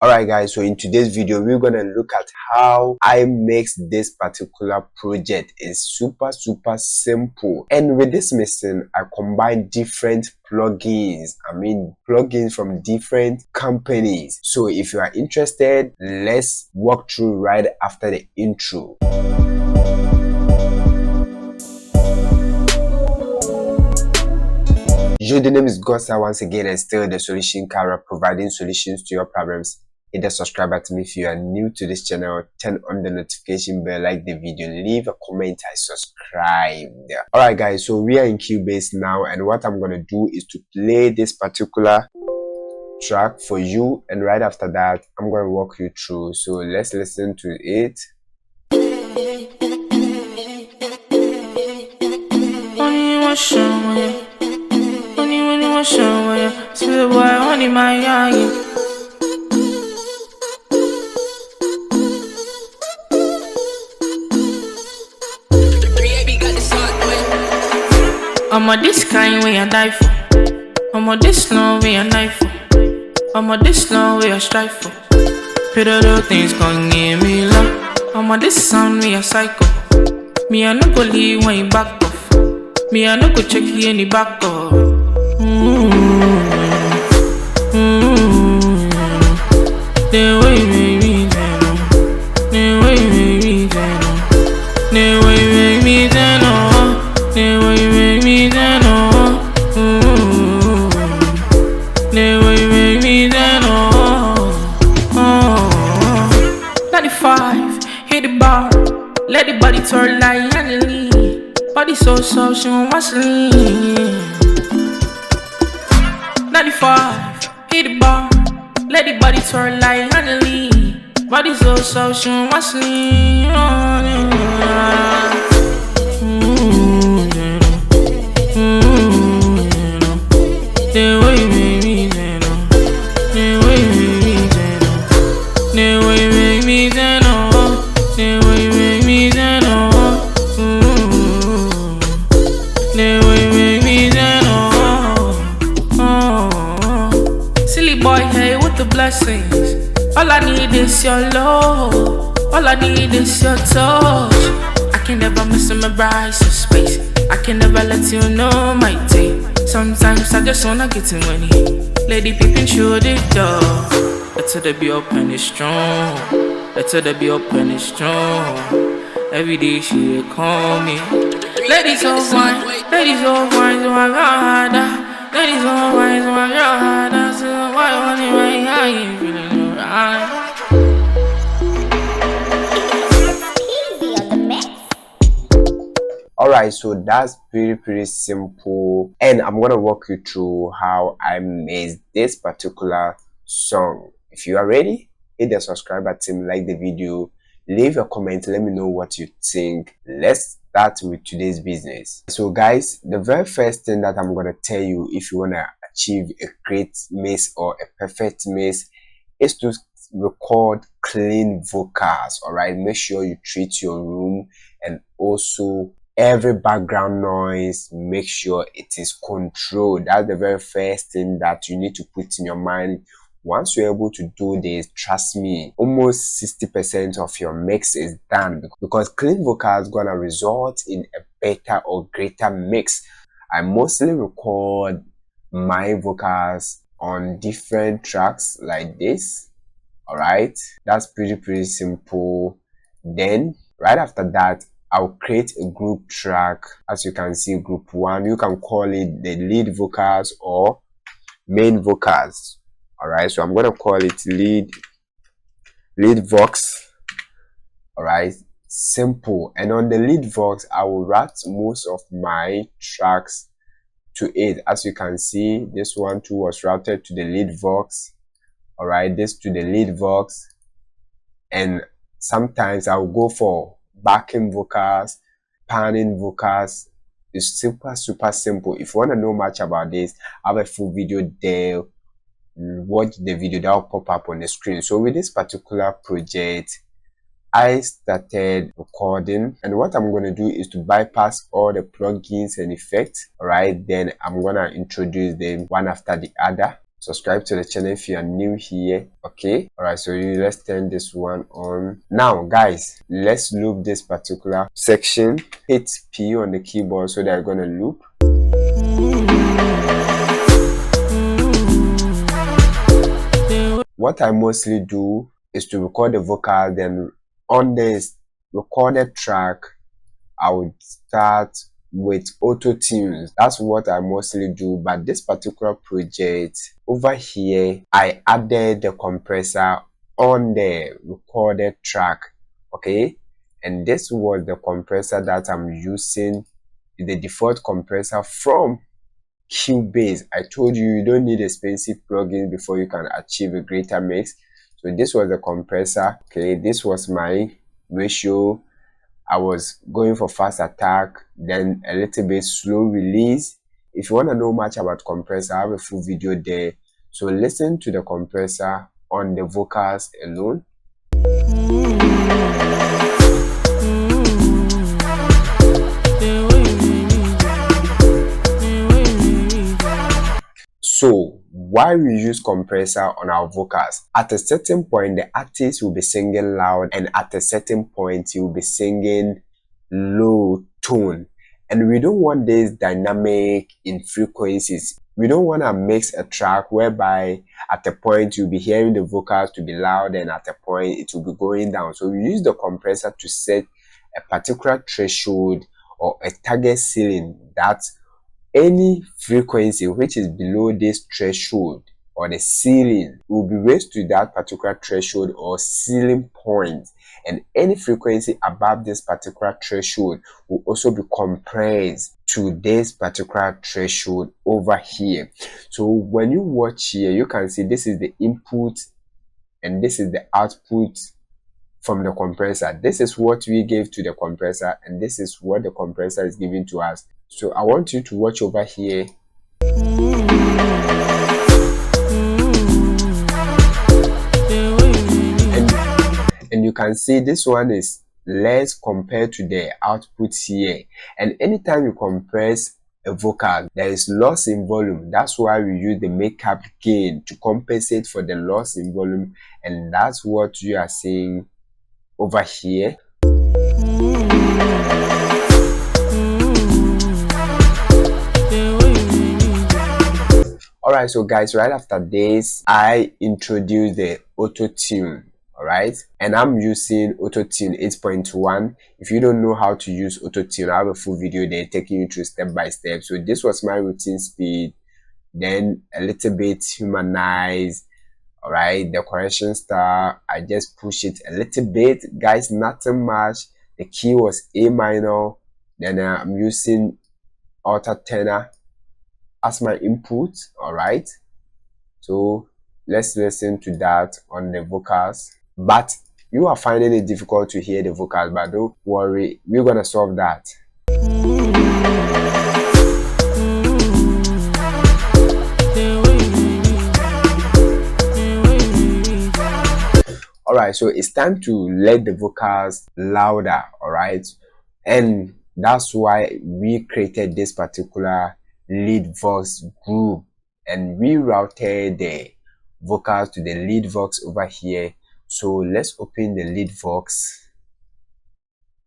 Alright guys, so in today's video we're gonna look at how I mix this particular project. Is super simple, and with this mixing I combine different plugins from different companies. So if you are interested, let's walk through right after the intro. Yo, the name is Gosa once again, and still the solution Cara, providing solutions to your problems. Hit the subscribe button if you are new to this channel, turn on the notification bell, like the video, leave a comment, I subscribe. Alright guys, so we are in Cubase now, and what I'm gonna do is to play this particular track for you, and right after that I'm gonna walk you through. So let's listen to it. I'm on this kind way I die for. I'm on this long way I knife for. I'm on this long way I strive for. Little things gon' give me love. I'm on this sound way I cycle. Me I no go leave when you back off. Me I no go check you any back off. The way make me turn on. The way make me turn on. The way make me turn on. The way make me turn on. The way make me turn on. 95, hit the bar. Let the body turn like Annelie. Body so soft, she won't watch lean. 95, hit the bar. Let the body turn like Annelie. Body so soft, she won't watch lean. The way make me turn on. The way make me turn on. The way make me turn on. The way make me turn on. The way make me turn on. Silly boy, hey, with the blessings. All I need is your love. All I need is your touch. I can never mesmerize your space. I can never let you know my taste. Sometimes I just wanna get in money. Lady peeping through the door. Let her be open and strong. Let her be open and strong. Every day she will call me. Ladies so fine, ladies so fine, so I got harder. Ladies so fine, so I got harder. So why only when I ain't feeling alright? Alright, so that's pretty simple, and I'm gonna walk you through how I made this particular song. If you are ready, hit the subscribe button, like the video, leave a comment, let me know what you think. Let's start with today's business. So guys, the very first thing that I'm gonna tell you if you wanna achieve a great mix or a perfect mix is to record clean vocals. Alright, make sure you treat your room, and also every background noise, make sure it is controlled. That's the very first thing that you need to put in your mind. Once you're able to do this, trust me, almost 60% of your mix is done, because clean vocals gonna result in a better or greater mix. I mostly record my vocals on different tracks like this. Alright, that's pretty simple. Then right after that, I'll create a group track. As you can see, group 1, you can call it the lead vocals or main vocals. Alright, so I'm gonna call it lead vox. Alright, simple. And on the lead vox, I will route most of my tracks to it. As you can see, this one too was routed to the lead vox. Alright, this to the lead vox, and sometimes I'll go for backing vocals, panning vocals. It's super simple. If you want to know much about this, I have a full video there. Watch the video that will pop up on the screen. So with this particular project, I started recording, and what I'm going to do is to bypass all the plugins and effects. Alright, then I'm going to introduce them one after the other. subscribe to the channel if you are new here. Okay, all right, so let's turn this one on now. Guys, let's loop this particular section. Hit P on the keyboard so they're gonna loop. What I mostly do is to record the vocal, then on this recorded track I would start with AutoTune. That's what I mostly do. But this particular project over here, I added the compressor on the recorded track. Okay, and this was the compressor that I'm using, the default compressor from Cubase. I told you you don't need expensive plugins before you can achieve a greater mix. So this was the compressor. Okay, this was my ratio. I was going for fast attack, then a little bit slow release. If you want to know much about compressor, I have a full video there. So listen to the compressor on the vocals alone. So why we use compressor on our vocals? At a certain point, the artist will be singing loud, and at a certain point, he will be singing low tone. And we don't want this dynamic in frequencies. We don't want to mix a track whereby at a point you'll be hearing the vocals to be loud, and at a point it will be going down. So we use the compressor to set a particular threshold or a target ceiling that any frequency which is below this threshold or the ceiling will be raised to that particular threshold or ceiling point, and any frequency above this particular threshold will also be compressed to this particular threshold over here. So when you watch here, you can see this is the input and this is the output from the compressor. This is what we gave to the compressor, and this is what the compressor is giving to us. So I want you to watch over here. And you can see this one is less compared to the output here. And anytime you compress a vocal, there is loss in volume. That's why we use the makeup gain to compensate for the loss in volume. And that's what you are seeing over here. Alright, so guys, right after this, I introduced the AutoTune. Alright, and I'm using AutoTune 8.1. If you don't know how to use AutoTune, I have a full video there taking you through step by step. So this was my routine speed, then a little bit humanized. Alright, the correction star, I just push it a little bit, guys, nothing much. The key was A minor, then I'm using alto tenor as my input. Alright, so let's listen to that on the vocals. But you are finding it difficult to hear the vocals, but don't worry, we're gonna solve that. Alright, so it's time to let the vocals louder. Alright, and that's why we created this particular lead vox group, and we routed the vocals to the lead vox over here. So let's open the lead vox.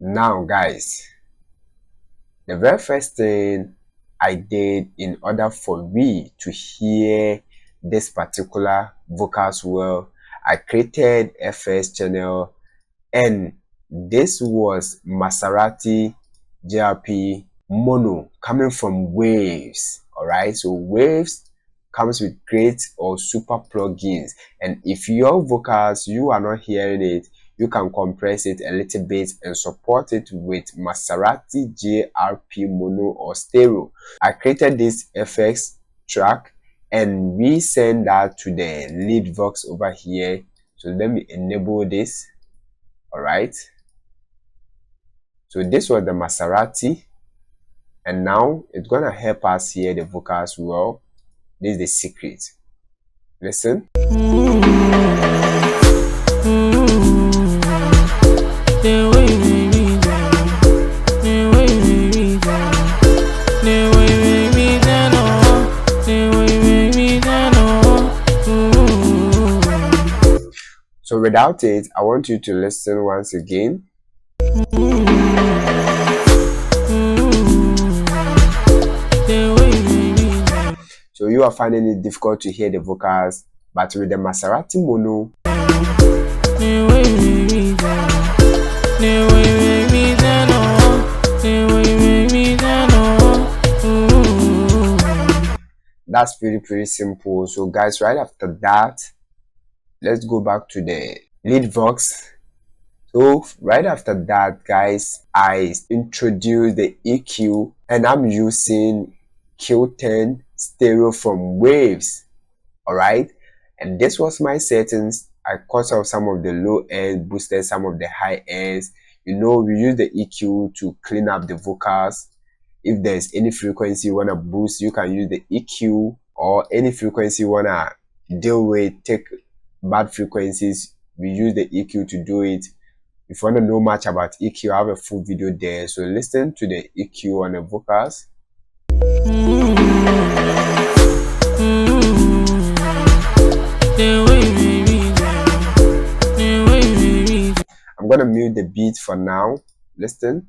Now guys, the very first thing I did in order for me to hear this particular vocals well, I created a first channel, and this was Maserati JRP mono coming from Waves. Alright, so Waves comes with great or super plugins, and if your vocals you are not hearing it, you can compress it a little bit and support it with Maserati JRP mono or stereo. I created this FX track and we send that to the lead vox over here. So let me enable this. Alright, so this was the Maserati, and now it's gonna help us hear the vocals well. This is the secret. Listen. So without it, I want you to listen once again. So you are finding it difficult to hear the vocals, but with the Maserati mono, that's pretty simple. So guys, right after that, let's go back to the lead vox. So right after that, guys, I introduced the EQ, and I'm using Q10 stereo from Waves. All right, and this was my settings. I cut off some of the low ends, boosted some of the high ends. You know, we use the EQ to clean up the vocals. If there's any frequency you want to boost, you can use the EQ, or any frequency you want to deal with, take bad frequencies, we use the EQ to do it. If you want to know much about EQ, I have a full video there. So listen to the EQ on the vocals. I'm gonna mute the beat for now. Listen.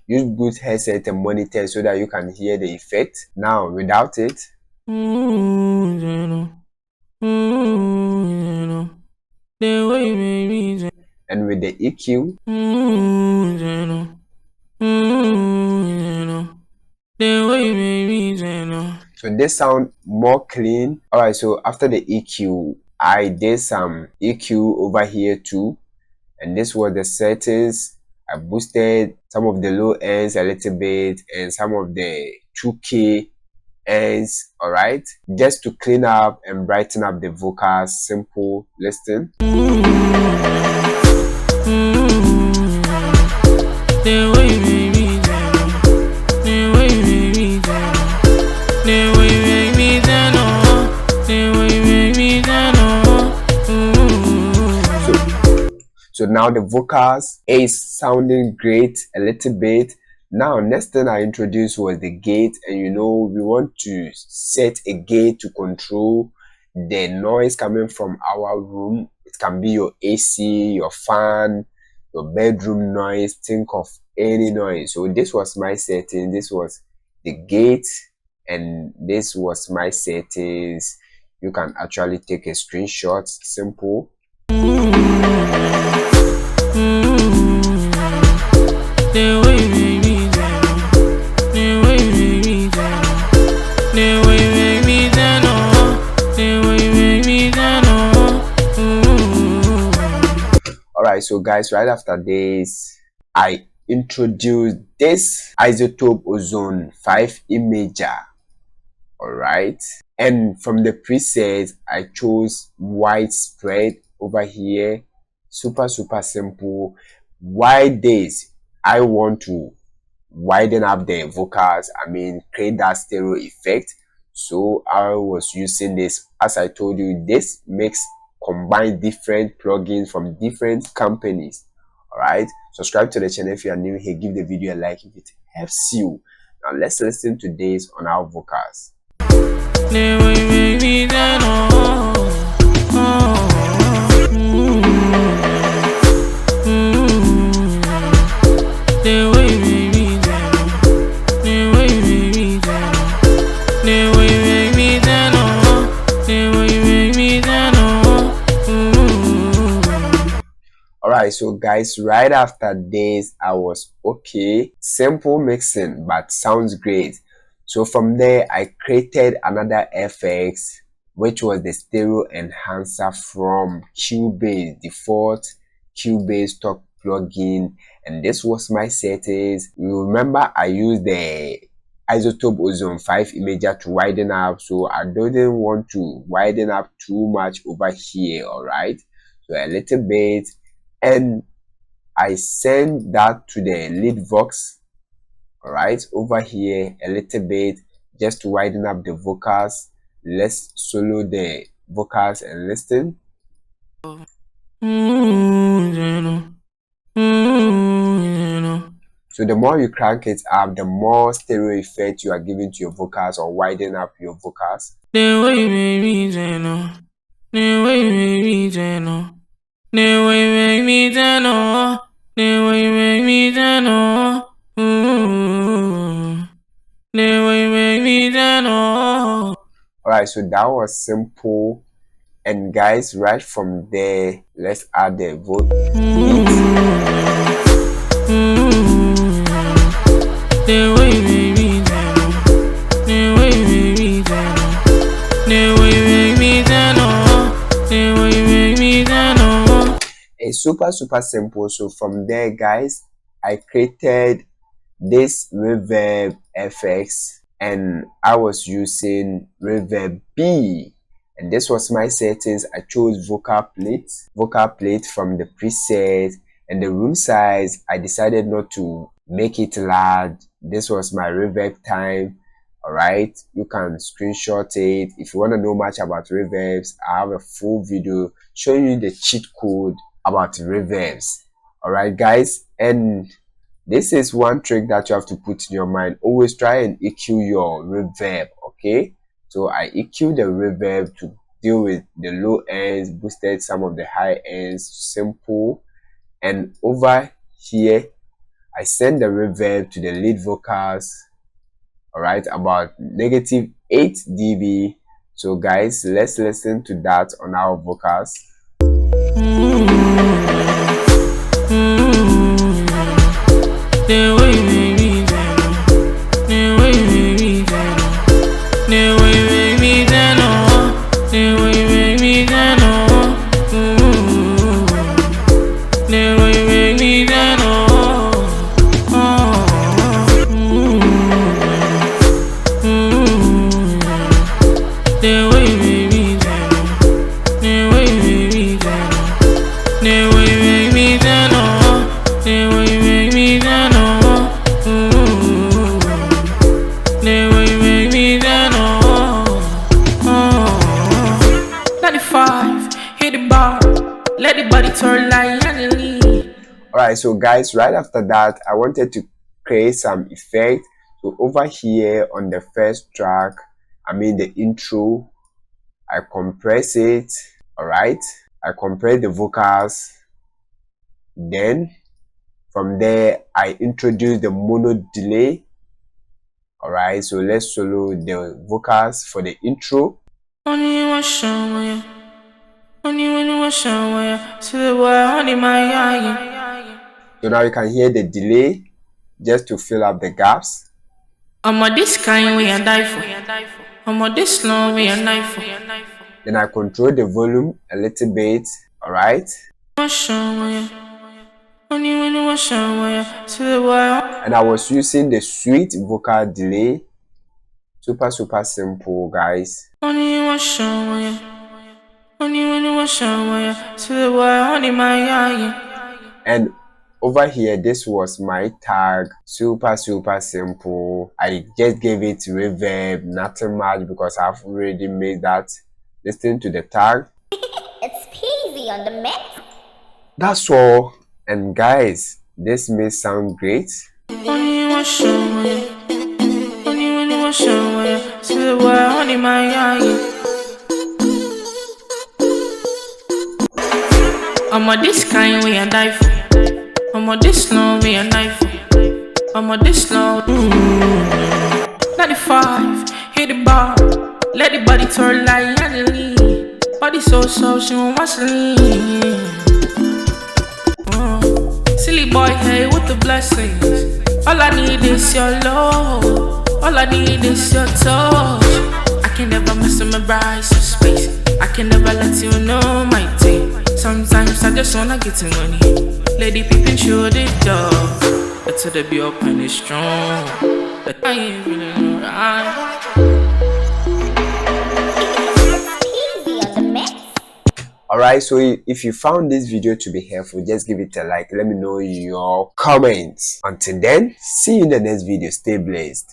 Use good headset and monitor so that you can hear the effect. Now without it, and with the EQ, so this sound more clean. Alright, so after the EQ, I did some EQ over here too, and this was the settings. I boosted some of the low ends a little bit and some of the 2K ends, alright, just to clean up and brighten up the vocals. Simple. Listen. So now the vocals is sounding great a little bit. Now next thing I introduced was the gate, and you know, we want to set a gate to control the noise coming from our room. It can be your AC, your fan, your bedroom noise. Think of any noise. So this was my setting. This was the gate, and this was my settings. You can actually take a screenshot. Simple. Alright, so guys, right after this, I introduced this isotope ozone 5 imager. Alright, and from the presets, I chose widespread over here. Super simple. Why this? I want to widen up the vocals, create that stereo effect. So I was using this. As I told you, this makes combine different plugins from different companies. Alright, subscribe to the channel if you are new here. Give the video a like if it helps you. Now let's listen to this on our vocals. Alright, so guys, right after this, I was okay. Simple mixing, but sounds great. So from there, I created another FX, which was the stereo enhancer from Cubase, default Cubase stock plugin. And this was my settings. You remember I used the isotope ozone 5 imager to widen up, so I didn't want to widen up too much over here. Alright, so a little bit, and I send that to the lead vox. Alright, over here a little bit, just to widen up the vocals. Let's solo the vocals and listen. So the more you crank it up, the more stereo effect you are giving to your vocals or widen up your vocals. The way you make me turn on, the way you make me turn on, the way you make me turn on, the way you make me turn on, the way you make me turn on. Alright, so that was simple. And guys, right from there, let's add the vote beat. The way you make me turn on, the way you make me turn on, the way you make me turn on, the way you make me turn on. It's super simple. So from there, guys, I created this reverb FX and I was using reverb B, and this was my settings. I chose vocal plate from the preset, and the room size I decided not to make it large. This was my reverb time. Alright, you can screenshot it. If you want to know much about reverbs, I have a full video showing you the cheat code about reverbs. Alright guys, and this is one trick that you have to put in your mind. Always try and EQ your reverb, okay? So I EQ the reverb to deal with the low ends, boosted some of the high ends, simple. And over here, I send the reverb to the lead vocals, alright, about -8 dB. So guys, let's listen to that on our vocals. The way you make me turn on, the way you make me turn on, the way you make me turn on, the way you make me turn on, the way you make me turn on, the way you make me turn on, the way you make me turn on, the way you make me turn on, the way you make me turn on. Hit the bar, let the body turn like Annie. Alright, so guys, right after that, I wanted to create some effect. So over here on the first track, I mean the intro, I compress it. Alright, I compress the vocals. Then from there, I introduce the mono delay. Alright, so let's solo the vocals for the intro. Only one show, only one show, so why only my eye. So now you can hear the delay just to fill up the gaps. I'm on this kind way and die for. I'm on this long way and die for. Then I control the volume a little bit. Alright. And I was using the sweet vocal delay. Super simple, guys. And over here, this was my tag. Super simple. I just gave it reverb, nothing much, because I've already made that. Listen to the tag. It's peasy on the mix. That's all. And guys, this may sound great. I'm on this kind way and die for. I'm on this long way and die for. I'm on this long. 95, hit the bar, let the body turn like Annie. Body so she won't watch lean. Silly boy, hey, with the blessings. All I need is your love. All I need is your touch. I can never mess with my bright space. I can never let you know my thing. Sometimes I just wanna get some money. Lady peeping through the door. Until the be up and it's strong. But I ain't feeling alright. Alright, so if you found this video to be helpful, just give it a like. Let me know your comments. Until then, see you in the next video. Stay blessed.